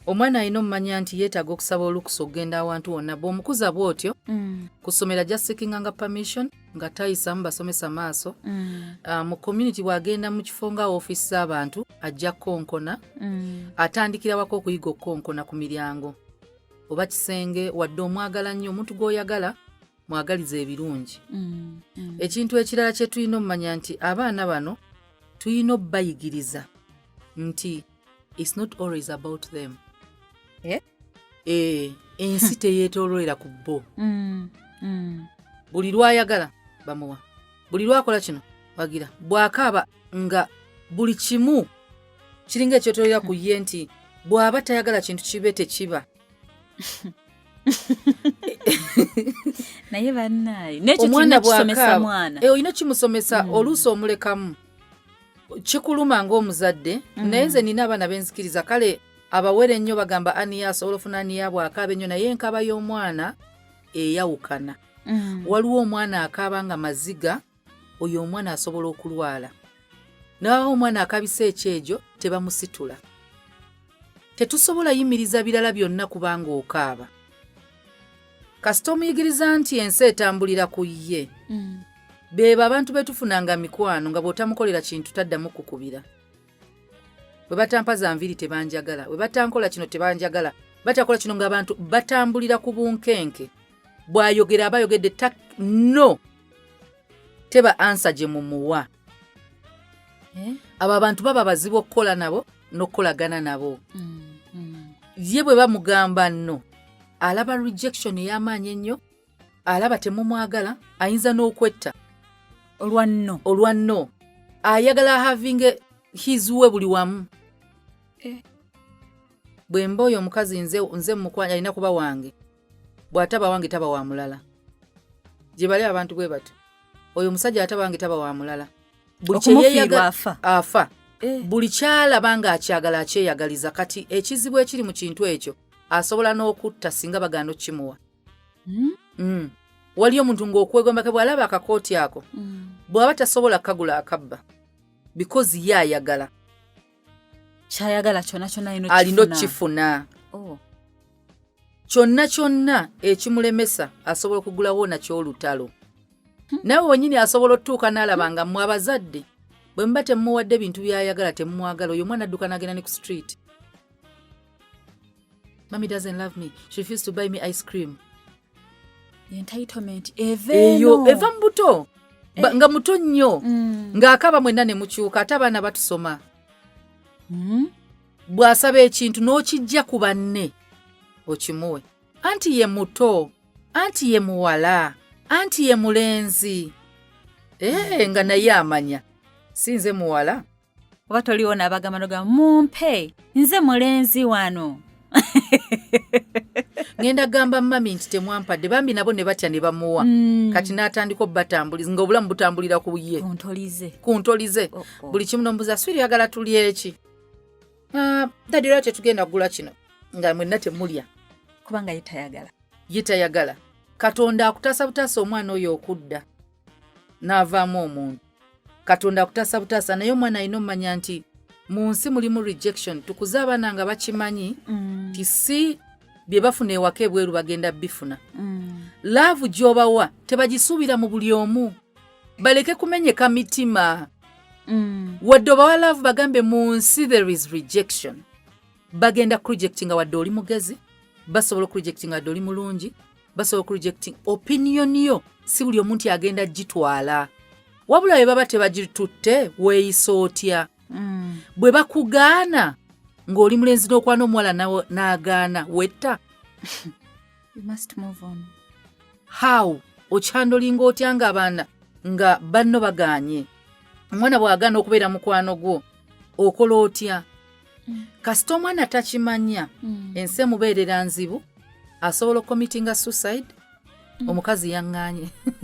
Omwana alina omumanya nti yeetaaga okusaba olukusa okugenda awantu wonna bw'omukuza bw'otyo kusomera jasikinganga permission nga tayisamu basomesa maaso mu community bw'agenda mu kifo nga ofiisi z'abantu ajja konkona atandikira wako okuyiga okukonkona ku miryango oba kisenge wadde omwagala nnyo omuntu gw'oyagala mwagaliza ebirungi. Ekintu ekirala kye tulina omumanya nti abaana bano tulina obbayigiriza nti it's not always about them. Ensi teyeetooloolera ku bo. Buli lwayagala bamuwa, buli lwakola kino wagira, bw'akaaba nga buli kimu kiringa ekyotoolera ku ye nti bw'aba tayagala kintu kibe tekiba. Naye bannaye nekyo tulina kusomesa mwana. Olina kimusomesa oluusi omulekamu. Kikuluma ng'omuzadde naye nze nina abaana benzikiriza kale abawere ennyo bagamba aniya asobola ofuna aniya bw'akaaba ennyo naye enkaba y'omwana eyawukana. Waliwo omwana akaaba nga maziga oyo omwana asobola okulwala. Naye omwana akabisa ekyejo tebamusitula. Tetusobola yimiriza birala byonna kubanga okaaba. Kasita omuyigiriza nti ensi etambulira ku ye. Beba abantu betufunanga mikwano nga bw'otamukolera kintu taddamu kukubira. Bwe batampaza nviri tebanjagala, bwe batankola kino tebanjagala, batakola kino ng'abantu batambulira ku bunkenke. Bw'ayogera aba ayogedde no teba ansa gye mumuwa. Abo abantu baba bazibu okukola nabo n'okukolagana nabo. Ye bwe bamugamba no alaba rejection ey'amaanyi ennyo, alaba temumwagala, ayinza n'okwetta. Olwanno ayagala having his way buli wamu. Bwe mba oyo omukazi nze mukwanya alina kuba wange, bw'ataba wange taba wa mulala. Gye bali abantu bwe bati oyo omusajja ataba wange taba wa mulala. Buli kyeyeyaga afa. Buli kyalaba nga akyagala akyeyagaliza. Kati ekizibu ekiri mu kintu ekyo asobola n'okutta singa baganda okkimuwa. Wali omuntu ng'okwegomba bw'alaba akakooti ako bw'aba tasobola kagula akabba because ye ayagala kyayagala kyonna alina okifuna. Kyonna ekimulemesa asobola okugulawo nakyo olutalo. Nawe wennyini asobola otuuka n'alaba nga mmwe abazadde bwe muba temuwadde bintu by'ayagala temumwagala, oyo omwana adduka n'agenda ne ku street. Mommy doesn't love me. She refuses to buy me ice cream. Entitlement eva mu buto nga muto nnyo ng'akaba mwenna ne mukyuka ate abaana batusoma. Bw'asaba ekintu n'okijja ku banne okimuwe. Anti ye muto, anti ye muwala, anti ye mulenzi. Nga naye amanya si nze muwala. Oba toliwo n'abagamba noga mumpe nze mulenzi wano. Ngenda gamba mami nti temwampadde, bambi nabo ne batya ne bamuwa. Kati n'atandika obbatambuliza ng'obulamu butambulira ku ye. Kuntolize. Buli kimu n'ombuza swiri yagala tulye eki. Dadi lwaki tugenda kugula kino nga mwenna temulya. Kubanga ye tayagala. Katonda akutasa butasa omwana oyo okudda n'avaamu omuntu. Katonda akutasa butasa naye omwana alina omumanya nti mu nsi mulimu rejection. Tukuze abaana nga bakimanyi ti si bye bafuna ewaka ebweru bagenda bifuna. Laavu gy'obawa tebagisuubira mu buli omu. Baleke kumenyeka mitima. Wadde obawa laavu bagambe mu nsi there is rejection. Bagenda kurejectinga wadde oli mugezi, basobola kurejectinga wadde oli mulungi, basobola kurejecting opinion yo si buli omuntu agenda gitwala. Wabula bwe baba tebagitutte weeyisa otya. Bwe bakugaana ng'oli mulenzi n'okwana omuwala n'agaana wetta. You must move on. How? Okyandolinga otya ng'abaana nga banno bagaanye. Omwana bw'agaana okubeera mukwano gwo okola otya? Kasita omwana takimanya ensi emubeerera nzibu asobola okukomitinga suicide. Omukazi yaŋŋaanye.